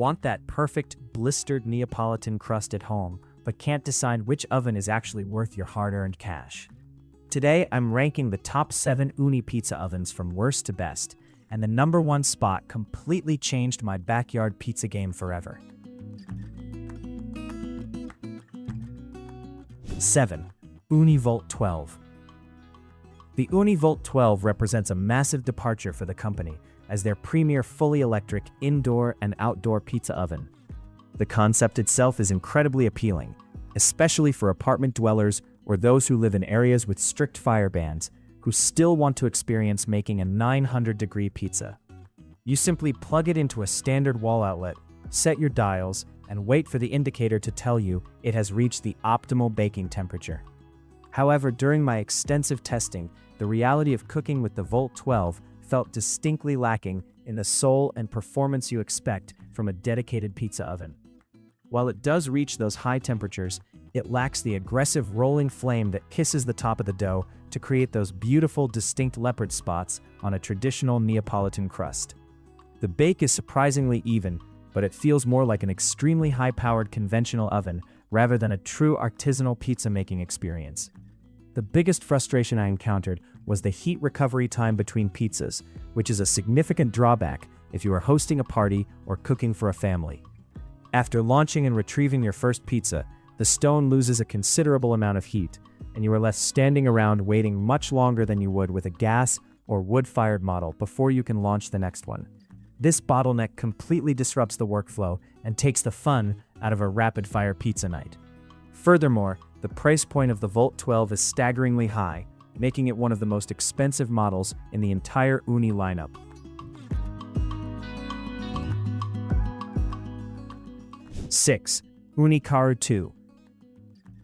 Want that perfect, blistered Neapolitan crust at home, but can't decide which oven is actually worth your hard-earned cash? Today, I'm ranking the top 7 Ooni pizza ovens from worst to best, and the number 1 spot completely changed my backyard pizza game forever. 7. Ooni Volt 12. The Ooni Volt 12 represents a massive departure for the company as their premier fully electric indoor and outdoor pizza oven. The concept itself is incredibly appealing, especially for apartment dwellers or those who live in areas with strict fire bans who still want to experience making a 900-degree pizza. You simply plug it into a standard wall outlet, set your dials, and wait for the indicator to tell you it has reached the optimal baking temperature. However, during my extensive testing, the reality of cooking with the Volt 12 felt distinctly lacking in the soul and performance you expect from a dedicated pizza oven. While it does reach those high temperatures, it lacks the aggressive rolling flame that kisses the top of the dough to create those beautiful, distinct leopard spots on a traditional Neapolitan crust. The bake is surprisingly even, but it feels more like an extremely high-powered conventional oven rather than a true artisanal pizza-making experience. The biggest frustration I encountered was the heat recovery time between pizzas, which is a significant drawback if you are hosting a party or cooking for a family. After launching and retrieving your first pizza, the stone loses a considerable amount of heat, and you are left standing around waiting much longer than you would with a gas or wood-fired model before you can launch the next one. This bottleneck completely disrupts the workflow and takes the fun out of a rapid-fire pizza night. Furthermore, the price point of the Volt 12 is staggeringly high, making it one of the most expensive models in the entire Ooni lineup. 6. Ooni Karu 2.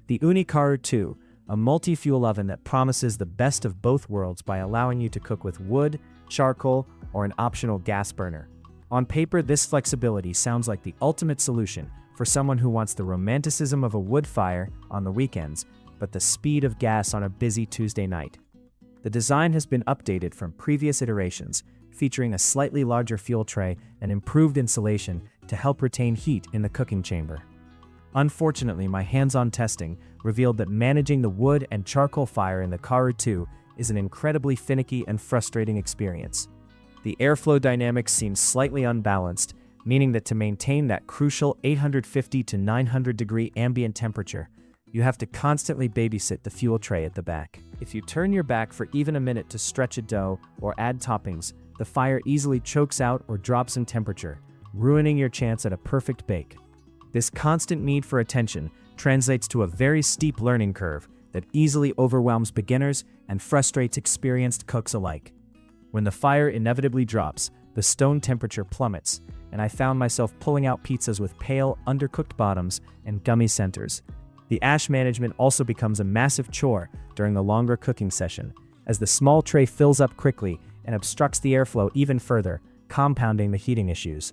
The Ooni Karu 2, a multi-fuel oven that promises the best of both worlds by allowing you to cook with wood, charcoal, or an optional gas burner. On paper, this flexibility sounds like the ultimate solution for someone who wants the romanticism of a wood fire on the weekends, but the speed of gas on a busy Tuesday night. The design has been updated from previous iterations, featuring a slightly larger fuel tray and improved insulation to help retain heat in the cooking chamber. Unfortunately, my hands-on testing revealed that managing the wood and charcoal fire in the Karu 2 is an incredibly finicky and frustrating experience. The airflow dynamics seem slightly unbalanced, meaning that to maintain that crucial 850 to 900 degree ambient temperature, you have to constantly babysit the fuel tray at the back. If you turn your back for even a minute to stretch a dough or add toppings, the fire easily chokes out or drops in temperature, ruining your chance at a perfect bake. This constant need for attention translates to a very steep learning curve that easily overwhelms beginners and frustrates experienced cooks alike. When the fire inevitably drops, the stone temperature plummets, and I found myself pulling out pizzas with pale, undercooked bottoms and gummy centers. The ash management also becomes a massive chore during the longer cooking session, as the small tray fills up quickly and obstructs the airflow even further, compounding the heating issues.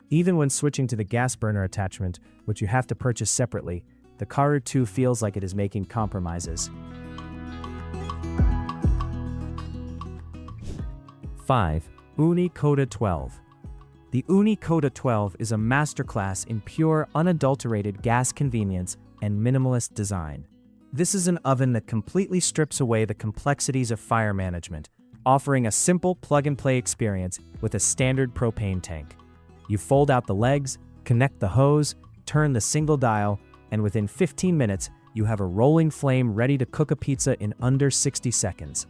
Even when switching to the gas burner attachment, which you have to purchase separately, the Karu 2 feels like it is making compromises. 5. Ooni Koda 12. The Ooni Koda 12 is a masterclass in pure, unadulterated gas convenience and minimalist design. This is an oven that completely strips away the complexities of fire management, offering a simple plug-and-play experience with a standard propane tank. You fold out the legs, connect the hose, turn the single dial, and within 15 minutes, you have a rolling flame ready to cook a pizza in under 60 seconds.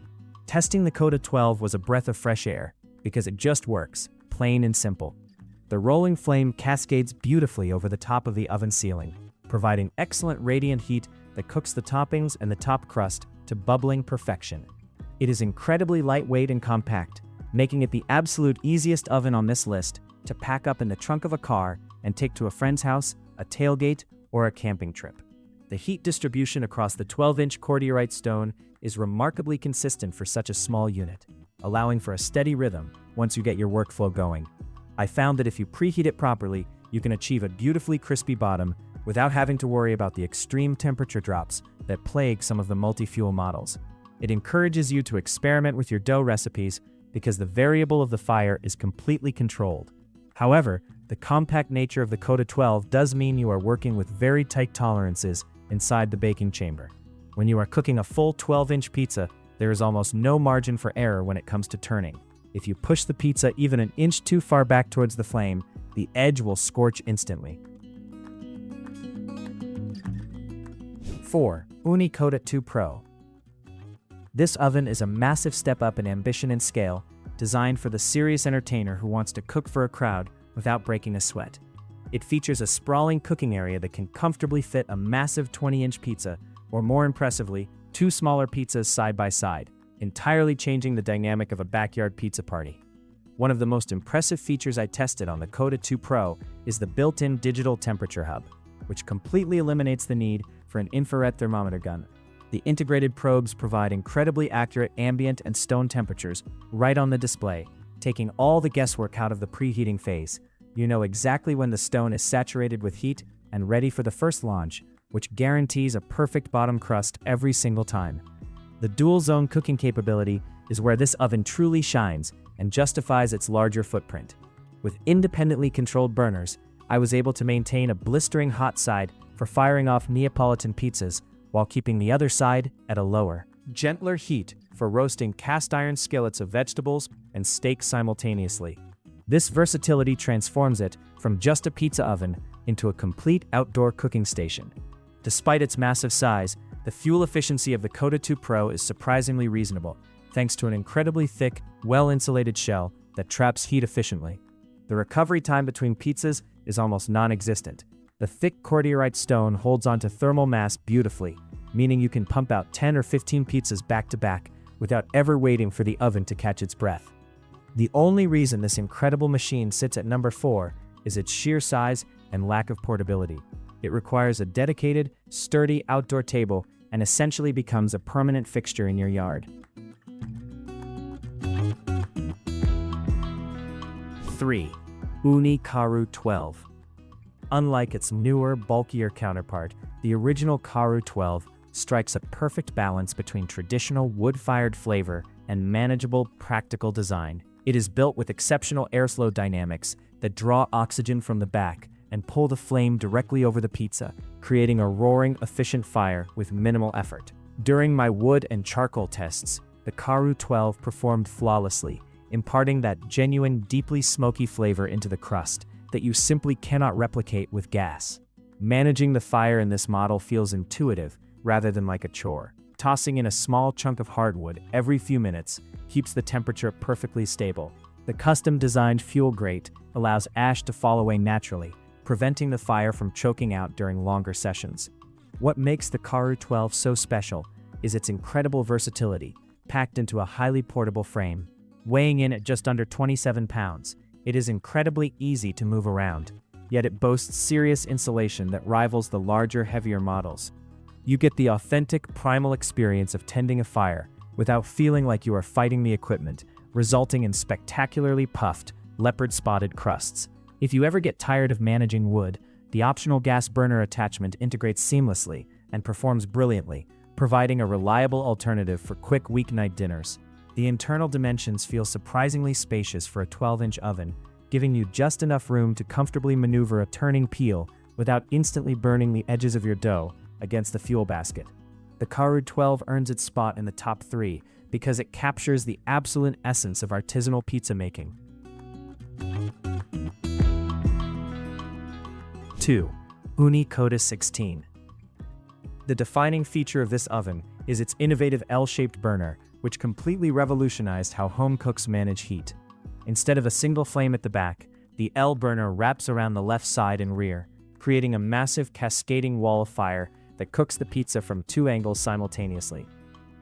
Testing the Koda 12 was a breath of fresh air, because it just works, plain and simple. The rolling flame cascades beautifully over the top of the oven ceiling, providing excellent radiant heat that cooks the toppings and the top crust to bubbling perfection. It is incredibly lightweight and compact, making it the absolute easiest oven on this list to pack up in the trunk of a car and take to a friend's house, a tailgate, or a camping trip. The heat distribution across the 12-inch cordierite stone is remarkably consistent for such a small unit, allowing for a steady rhythm once you get your workflow going. I found that if you preheat it properly, you can achieve a beautifully crispy bottom without having to worry about the extreme temperature drops that plague some of the multi-fuel models. It encourages you to experiment with your dough recipes because the variable of the fire is completely controlled. However, the compact nature of the Koda 12 does mean you are working with very tight tolerances inside the baking chamber. When you are cooking a full 12-inch pizza, there is almost no margin for error when it comes to turning. If you push the pizza even an inch too far back towards the flame, the edge will scorch instantly. 4. Ooni Koda 2 Pro. This oven is a massive step up in ambition and scale, designed for the serious entertainer who wants to cook for a crowd without breaking a sweat. It features a sprawling cooking area that can comfortably fit a massive 20-inch pizza, or more impressively, 2 smaller pizzas side by side, entirely changing the dynamic of a backyard pizza party. One of the most impressive features I tested on the Koda 2 Pro is the built-in digital temperature hub, which completely eliminates the need for an infrared thermometer gun. The integrated probes provide incredibly accurate ambient and stone temperatures right on the display, taking all the guesswork out of the preheating phase. You know exactly when the stone is saturated with heat and ready for the first launch, which guarantees a perfect bottom crust every single time. The dual-zone cooking capability is where this oven truly shines and justifies its larger footprint. With independently controlled burners, I was able to maintain a blistering hot side for firing off Neapolitan pizzas while keeping the other side at a lower, gentler heat for roasting cast iron skillets of vegetables and steak simultaneously. This versatility transforms it from just a pizza oven into a complete outdoor cooking station. Despite its massive size, the fuel efficiency of the Koda 2 Pro is surprisingly reasonable, thanks to an incredibly thick, well-insulated shell that traps heat efficiently. The recovery time between pizzas is almost non-existent. The thick cordierite stone holds onto thermal mass beautifully, meaning you can pump out 10 or 15 pizzas back to back without ever waiting for the oven to catch its breath. The only reason this incredible machine sits at number 4 is its sheer size and lack of portability. It requires a dedicated, sturdy outdoor table and essentially becomes a permanent fixture in your yard. 3. Ooni Karu 12. Unlike its newer, bulkier counterpart, the original Karu 12 strikes a perfect balance between traditional wood-fired flavor and manageable, practical design. It is built with exceptional airflow dynamics that draw oxygen from the back and pull the flame directly over the pizza, creating a roaring, efficient fire with minimal effort. During my wood and charcoal tests, the Karu 12 performed flawlessly, imparting that genuine, deeply smoky flavor into the crust that you simply cannot replicate with gas. Managing the fire in this model feels intuitive rather than like a chore. Tossing in a small chunk of hardwood every few minutes keeps the temperature perfectly stable. The custom-designed fuel grate allows ash to fall away naturally, preventing the fire from choking out during longer sessions. What makes the Karu 12 so special is its incredible versatility, packed into a highly portable frame. Weighing in at just under 27 pounds, it is incredibly easy to move around, yet it boasts serious insulation that rivals the larger, heavier models. You get the authentic, primal experience of tending a fire without feeling like you are fighting the equipment, resulting in spectacularly puffed, leopard-spotted crusts. If you ever get tired of managing wood, the optional gas burner attachment integrates seamlessly and performs brilliantly, providing a reliable alternative for quick weeknight dinners. The internal dimensions feel surprisingly spacious for a 12-inch oven, giving you just enough room to comfortably maneuver a turning peel without instantly burning the edges of your dough against the fuel basket. The Karu 12 earns its spot in the top 3 because it captures the absolute essence of artisanal pizza making. 2. Ooni Koda 16. The defining feature of this oven is its innovative L-shaped burner, which completely revolutionized how home cooks manage heat. Instead of a single flame at the back, the L burner wraps around the left side and rear, creating a massive cascading wall of fire that cooks the pizza from 2 angles simultaneously.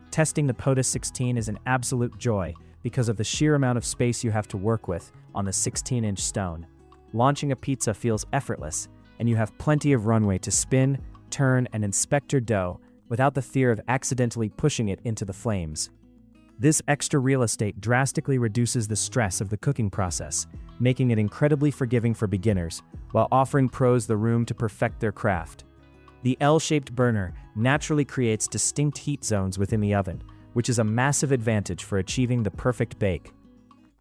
Testing the Koda 16 is an absolute joy because of the sheer amount of space you have to work with on the 16-inch stone. Launching a pizza feels effortless, and you have plenty of runway to spin, turn, and inspect your dough without the fear of accidentally pushing it into the flames. This extra real estate drastically reduces the stress of the cooking process, making it incredibly forgiving for beginners, while offering pros the room to perfect their craft. The L-shaped burner naturally creates distinct heat zones within the oven, which is a massive advantage for achieving the perfect bake.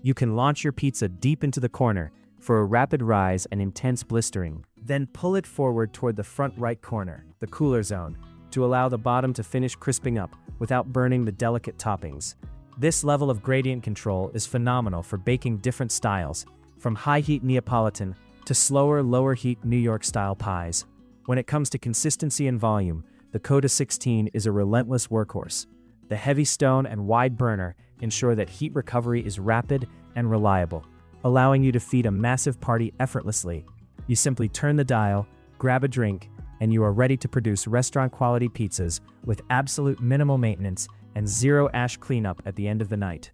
You can launch your pizza deep into the corner, for a rapid rise and intense blistering. Then pull it forward toward the front right corner, the cooler zone, to allow the bottom to finish crisping up without burning the delicate toppings. This level of gradient control is phenomenal for baking different styles, from high-heat Neapolitan to slower, lower-heat New York-style pies. When it comes to consistency and volume, the Koda 16 is a relentless workhorse. The heavy stone and wide burner ensure that heat recovery is rapid and reliable, allowing you to feed a massive party effortlessly. You simply turn the dial, grab a drink, and you are ready to produce restaurant-quality pizzas with absolute minimal maintenance and zero ash cleanup at the end of the night.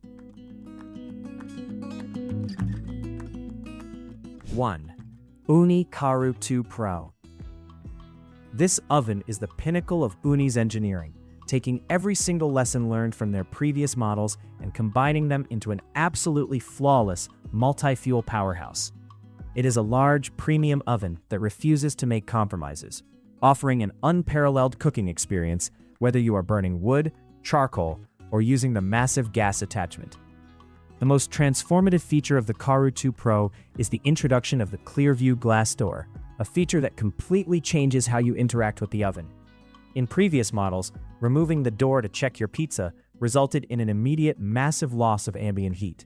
1. Ooni Karu 2 Pro. This oven is the pinnacle of Ooni's engineering, taking every single lesson learned from their previous models and combining them into an absolutely flawless multi-fuel powerhouse. It is a large, premium oven that refuses to make compromises, offering an unparalleled cooking experience whether you are burning wood, charcoal, or using the massive gas attachment. The most transformative feature of the Karu 2 Pro is the introduction of the Clearview glass door, a feature that completely changes how you interact with the oven. In previous models, removing the door to check your pizza resulted in an immediate massive loss of ambient heat.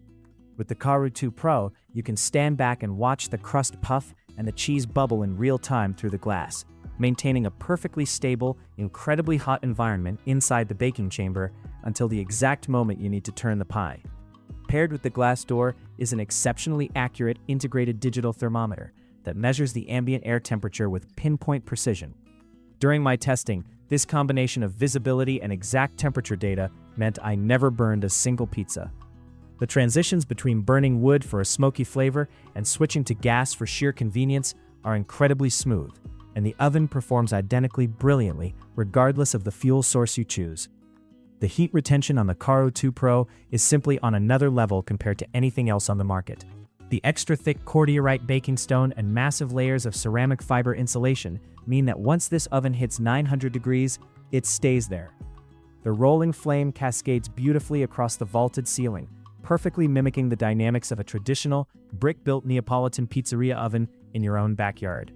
With the Karu 2 Pro, you can stand back and watch the crust puff and the cheese bubble in real time through the glass, maintaining a perfectly stable, incredibly hot environment inside the baking chamber until the exact moment you need to turn the pie. Paired with the glass door is an exceptionally accurate integrated digital thermometer that measures the ambient air temperature with pinpoint precision. During my testing, this combination of visibility and exact temperature data meant I never burned a single pizza. The transitions between burning wood for a smoky flavor and switching to gas for sheer convenience are incredibly smooth, and the oven performs identically brilliantly regardless of the fuel source you choose. The heat retention on the Karu 2 Pro is simply on another level compared to anything else on the market. The extra thick cordierite baking stone and massive layers of ceramic fiber insulation mean that once this oven hits 900 degrees, it stays there. The rolling flame cascades beautifully across the vaulted ceiling, perfectly mimicking the dynamics of a traditional, brick-built Neapolitan pizzeria oven in your own backyard.